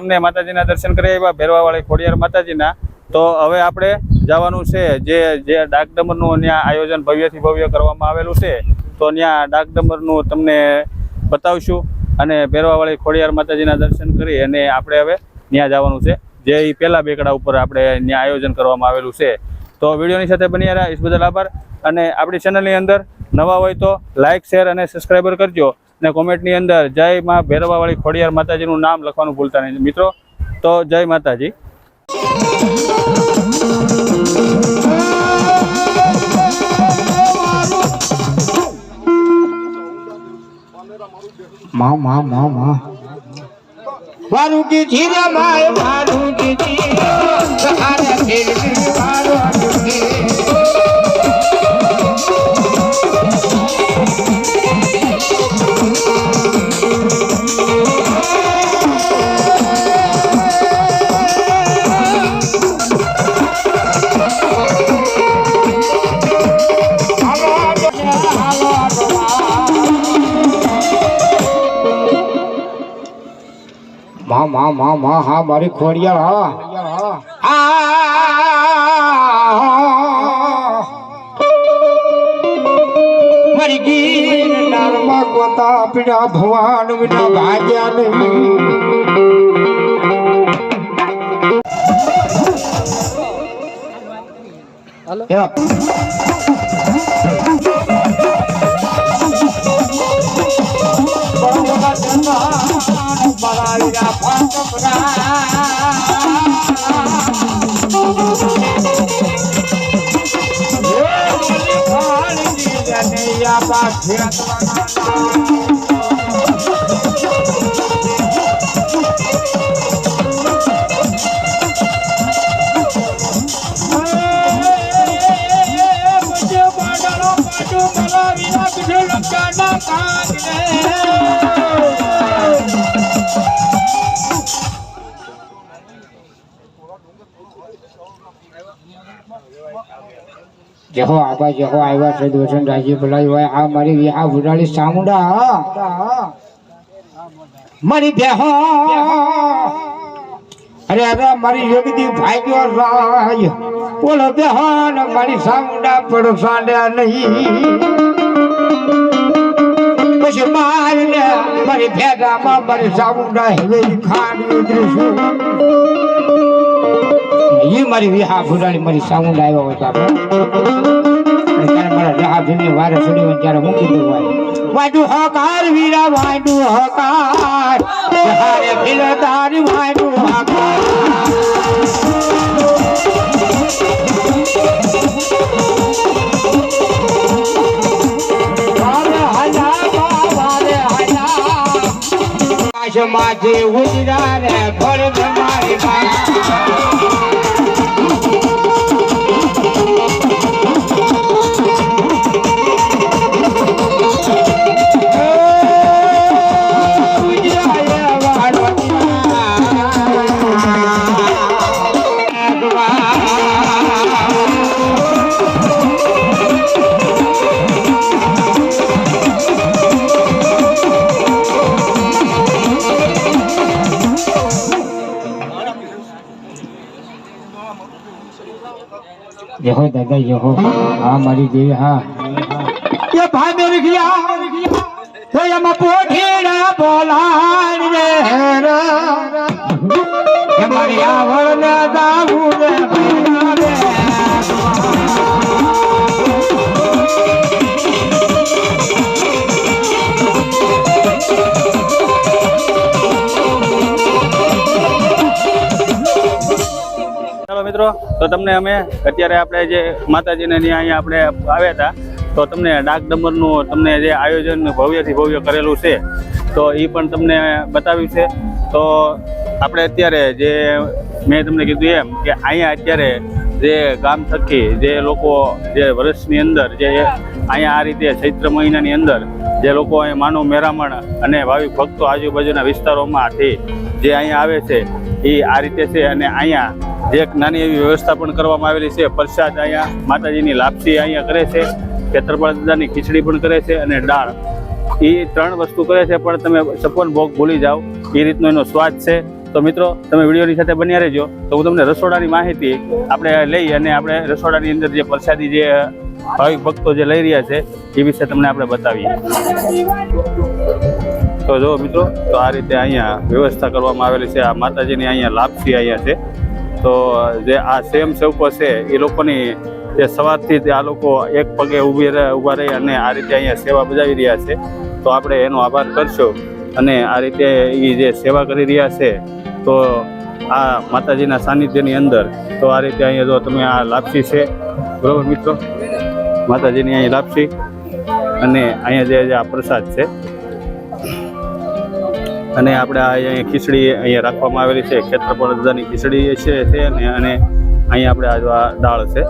તમને માતાજીના દર્શન કરી આવ્યા ભેરવાવાળી ખોડિયાર માતાજીના, તો હવે આપણે જવાનું છે જે ડાકડમરનું ત્યાં આયોજન ભવ્યથી ભવ્ય કરવામાં આવેલું છે, તો ત્યાં ડાકડમરનું તમને બતાવશું અને ભેરવાવાળી ખોડિયાર માતાજીના દર્શન કરી અને આપણે હવે ત્યાં જવાનું છે, જે પહેલા બેકડા ઉપર આપણે ત્યાં આયોજન કરવામાં આવેલું છે। તો વિડીયોની સાથે બની રહ્યા ઇસ બદલ આભાર, અને આપણી ચેનલની અંદર નવા હોય તો લાઇક શેર અને સબસ્ક્રાઈબર કરજો, અને કોમેન્ટની અંદર જય માં ભેરવાવાળી ખોડિયાર માતાજીનું નામ લખવાનું ભૂલતા નહીં મિત્રો। તો જય માતાજી। माँ माँ माँ माँ वारू की धीरे माए वारू की धीरे सहारा फिर वारू की माँ माँ माँ माँ हाँ मारी खोड़िया मारी गीर नारमा कोता पिना भगवान बिना भाग्या नहीं। हेलो जहो आबा जहो आया से दोषण राज्य बुलाई हुआ आ मारी विहा बुराली सामुंडा मारी देहो अरे अरे मारी योगी भाग्य राज बोलो देहो न मारी सामुंडा पड़ो सांडा नहीं मुझे मार ले मारी भेड़ा मा मारी सामुंडा है खान दृश्य ये मारी विहा बुराली मारी सामुंडा आया होता है मारा रहा भीम वार सुनी वन चार मुकी दो वाडू हकार वीरा वाडू हकार हारे फिलदार वाडू हकार वारे हला वारे हला आश माथे उजरा रे भर मारे यहो दादा यहो हाँ मारी देवी हाँ ये भाई मेरे किया तो ये मैं पोठीरा बोलान रे ये मारी आवड़ ने दाऊ रे મિત્રો તો તમને અમે અત્યારે આપણે જે માતાજીને અહીંયા આપણે આવ્યા હતા, તો તમને ડાકડમરનું તમને જે આયોજન ભવ્યથી ભવ્ય કરેલું છે તો એ પણ તમને બતાવ્યું છે। તો આપણે અત્યારે જે મેં તમને કીધું એમ કે અહીંયા અત્યારે જે ગામ થકી જે લોકો જે વર્ષની અંદર જે અહીંયા આ રીતે ચૈત્ર મહિનાની અંદર જે લોકો અહીંયા માનવ મેરામણ અને ભાવિક ભક્તો આજુબાજુના વિસ્તારોમાંથી જે અહીંયા આવે છે એ આ રીતે છે। અને અહીંયા જે એક નાની એવી વ્યવસ્થા પણ કરવામાં આવેલી છે, પ્રસાદ અહીંયા માતાજીની લાપસી અહીંયા કરે છે, ખેતરપાળ દાદાની ખીચડી પણ કરે છે અને દાળ, એ ત્રણ વસ્તુ કરે છે। પણ તમે 56 ભોગ ભૂલી જાઓ એ રીતનો એનો સ્વાદ છે। તો મિત્રો તમે વિડીયોની સાથે બન્યા રહેજો તો હું તમને રસોડાની માહિતી આપણે લઈ અને આપણે રસોડાની અંદર જે પ્રસાદી જે ભાવિક ભક્તો જે લઈ રહ્યા છે એ વિશે તમને આપણે બતાવીએ. તો જો મિત્રો તો આ રીતે અહીંયા વ્યવસ્થા કરવામાં આવેલી છે. આ માતાજીની અહીંયા લાપસી અહીંયા છે. તો જે આ સ્વયંસેવકો છે એ લોકોની જે સવારથી આ લોકો એક પગે ઊભા રહી અને આ રીતે અહીંયા સેવા બજાવી રહ્યા છે. તો આપણે એનો આભાર કરશું અને આ રીતે એ જે સેવા કરી રહ્યા છે તો આ માતાજીના સાનિધ્યની અંદર તો આ રીતે અહીંયા જો તમે આ લાપસી છે બરાબર મિત્રો, માતાજીની અહીં લાપસી અને અહીંયા જે આ પ્રસાદ છે અને આપણે આ અહીંયા ખીચડી અહીંયા રાખવામાં આવેલી છે. ક્ષેત્રફળ દાદાની ખીચડી છે અને અહીંયા આપણે આ દાળ છે.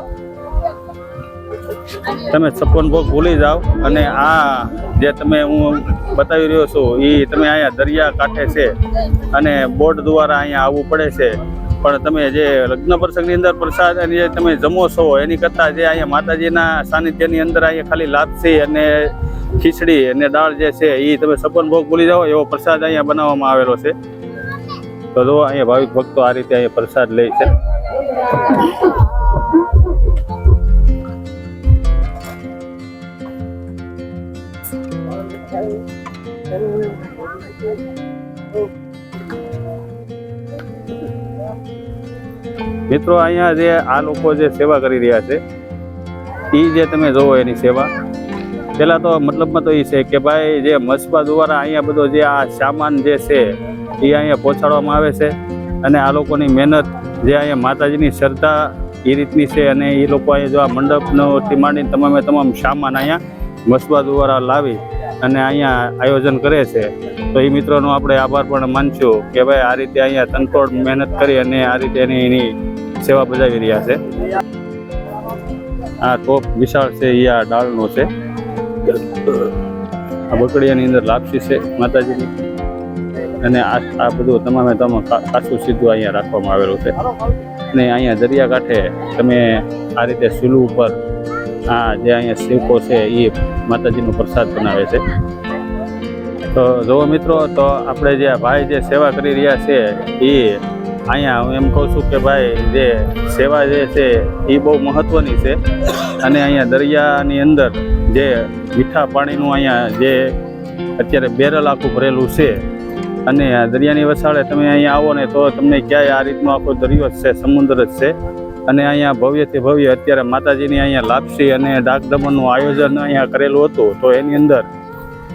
તમે 56 ભોગ ભૂલી જાઓ અને આ જે તમે હું બતાવી રહ્યો છું એ તમે અહીંયા દરિયા કાંઠે છે અને બોટ દ્વારા અહીંયા આવવું પડે છે. પણ તમે જે લગ્ન પ્રસંગની અંદર પ્રસાદ અને જે તમે જમો છો એની કરતાં જે અહીંયા માતાજીના સાનિધ્યની અંદર અહીંયા ખાલી લાપસી અને ખીચડી અને દાળ જે છે એ તમે 56 ભોગ ભૂલી જાઓ એવો પ્રસાદ અહીંયા બનાવવામાં આવેલો છે. તો જો અહીંયા ભાવિક ભક્તો આ રીતે અહીંયા પ્રસાદ લે છે. મિત્રો અહીંયા જે આ લોકો જે સેવા કરી રહ્યા છે એ જે તમે જોવો એની સેવા પહેલા તો મતલબમાં તો એ છે કે ભાઈ જે મસબા દ્વારા અહીંયા બધો જે આ સામાન જે છે એ અહીંયા પહોંચાડવામાં આવે છે અને આ લોકોની મહેનત જે અહીંયા માતાજીની શ્રદ્ધા એ રીતની છે અને એ લોકો અહીંયા જો આ મંડપનોથી માંડીને તમામ સામાન અહીંયા મસબા દ્વારા લાવી અને અહીંયા આયોજન કરે છે. તો એ મિત્રોનો આપણે આભાર પણ માનશું કે ભાઈ આ રીતે અહીંયા તનતોડ મહેનત કરી અને આ રીતે એની સેવા બજાવી રહ્યા છે. આ ટોપ વિશાળ છે એ આ દાળનો છે. આ બકડીયાની અંદર લાપસી છે માતાજીની અને આ બધું તમામ કાચું સીધું અહીંયા રાખવામાં આવેલું છે. અને અહીંયા દરિયાકાંઠે તમે આ રીતે ચૂલું ઉપર આ જે અહીંયા સેવકો છે એ માતાજીનો પ્રસાદ બનાવે છે. તો જુઓ મિત્રો તો આપણે જે ભાઈ જે સેવા કરી રહ્યા છે એ અહીંયા હું એમ કહું છું કે ભાઈ જે સેવા જે છે એ બહુ મહત્ત્વની છે. અને અહીંયા દરિયાની અંદર જે મીઠા પાણીનું અહીંયા જે અત્યારે બેરલ આખું ભરેલું છે અને દરિયાની વસાળે તમે અહીંયા આવો ને તો તમને ક્યાંય આ રીતનો આખો દરિયો જ છે, સમુદ્ર જ છે. અને અહીંયા ભવ્યથી ભવ્ય અત્યારે માતાજીની અહીંયા લાપસી અને ડાકદમનનું આયોજન અહીંયા કરેલું હતું. તો એની અંદર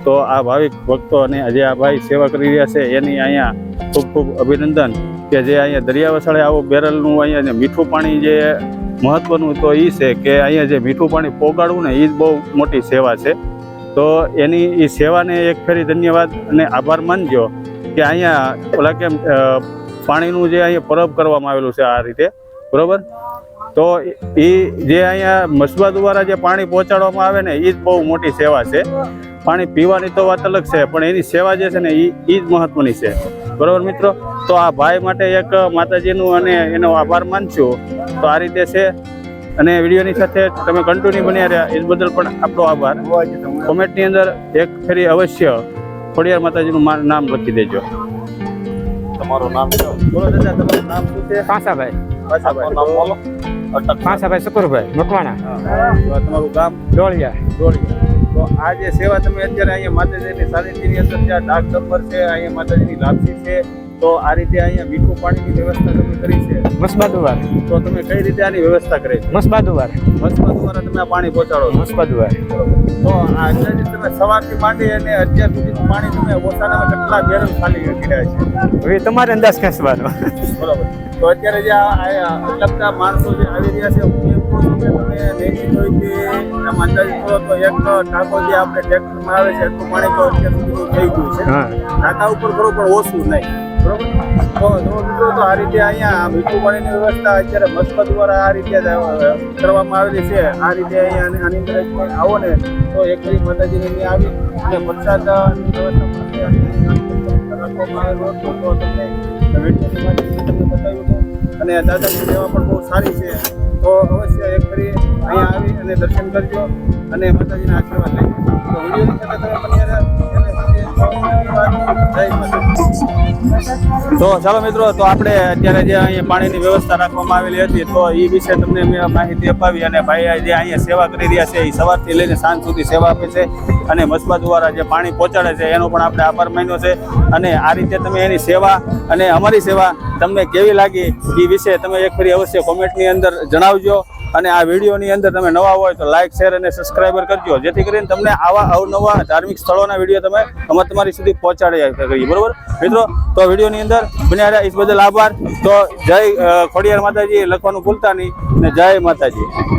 તો આ ભાવિક ભક્તો અને જે આ ભાઈ સેવા કરી રહ્યા છે એની અહીંયા ખૂબ ખૂબ અભિનંદન કે જે અહીંયા દરિયા વસાળે આવો બેરલનું અહીંયા મીઠું પાણી જે મહત્ત્વનું તો એ છે કે અહીંયા જે મીઠું પાણી પોગાડવું ને એ જ બહુ મોટી સેવા છે. તો એની એ સેવાને એક ફેરી ધન્યવાદ અને આભાર માનજો કે અહીંયા ઓલા કેમ પાણીનું જે અહીંયા પરબ કરવામાં આવેલું છે આ રીતે બરાબર. તો એ જે અહીંયા મસબા દ્વારા જે પાણી પહોંચાડવામાં આવે ને એ જ બહુ મોટી સેવા છે. પાણી પીવાની તો વાત અલગ છે પણ એની સેવા જે છે ને એ જ મહત્ત્વની છે બરાબર મિત્રો. તો આ ભાઈ માટે એક માતાજીનું અને એનો આભાર માનશું. તો આ રીતે છે અને વિડીયોની સાથે તમે કન્ટિન્યુ બન્યા રહ્યા એ બદલ પણ આપણો આભાર. કોમેન્ટની અંદર એક ફેરી અવશ્ય ખોડિયાર માતાજીનું નામ લખી દેજો. તમારું નામ બોલો દાદા, તમારું નામ શું છે? પાંસાભાઈ શકુરભાઈ મકવાણા. તમારું ગામ? ડોળિયા. તો આ જે સેવા તમે અત્યારે અહીંયા માતાજીની સાનિધ્યની અંદર જ્યાં ડાક ડબ્બર છે, અહીંયા માતાજીની લાપસી છે, તો આ રીતે અહીંયા મીઠું પાણીની વ્યવસ્થા તમે કરી છે મસબા દ્વારા. તો તમે કઈ રીતે આની વ્યવસ્થા કરી છે? મસબા દ્વારા તમે આ પાણી પહોંચાડો છો? મસબા દ્વારા. તો આ અંદાજે તમે સવારથી માંડી અને અત્યાર સુધીનું પાણી તમે ઓછાના કેટલા બેરલ ખાલી કરી રહ્યા છે? હવે તમારે અંદાજ ખેંચવાનો. બરાબર. તો અત્યારે જે આટલા બધા માણસો જે આવી રહ્યા છે હું એમ કહું છું કે તમે ડેલી જોઈતી આમ અંદાજ કરો તો એક ટાંકો જે આપણે ટ્રેક્ટરમાં આવે છે એટલું પાણી તો અત્યાર સુધી થઈ ગયું છે. ટાંકા ઉપર કરો પણ ઓછું નહીં બરોબર. તો જો મિત્રો તો આ રીતે અહીંયા મીઠું પાણીની વ્યવસ્થા અત્યારે મસ્બા દ્વારા આ રીતે કરવામાં આવેલી છે. આ રીતે અહીંયા આની અંદર આવો ને તો એક ફરી માતાજીને ત્યાં આવી અને પ્રસાદની વ્યવસ્થા રાખવામાં આવેલો હતો. તો તમને વિડીયોની માધ્યમથી તમને બતાવ્યું હતું અને દાદાની સેવા પણ બહુ સારી છે. તો અવશ્ય એક ફરી અહીંયા આવી અને દર્શન કરજો અને માતાજીના આશીર્વાદ લેજો. તો વિડીયોની સાથે તમે બન્યા રહ્યા. તો ચાલો મિત્રો, તો આપણે અત્યારે જે અહીંયા પાણીની વ્યવસ્થા રાખવામાં આવેલી હતી તો એ વિશે તમને મેં માહિતી અપાવી. અને ભાઈ જે અહીંયા સેવા કરી રહ્યા છે એ સવારથી લઈને સાંજ સુધી સેવા આપે છે અને મસબા દ્વારા જે પાણી પહોંચાડે છે એનો પણ આપણે આભાર માન્યો છે. અને આ રીતે તમે એની સેવા અને અમારી સેવા તમને કેવી લાગી એ વિશે તમે એક ફરી અવશ્ય કોમેન્ટની અંદર જણાવજો. અને આ વિડીયોની અંદર તમે નવા હોય તો લાઇક, શેર અને સબસ્ક્રાઈબર કરજો, જેથી કરીને તમને આવા અવનવા ધાર્મિક સ્થળોના વિડીયો તમે અમે તમારી સુધી પહોંચાડી કરીએ. બરોબર મિત્રો, તો વિડીયોની અંદર બન્યા રહ્યા એ બદલ આભાર. તો જય ખોડિયાર માતાજી લખવાનું ભૂલતા નહીં ને જય માતાજી.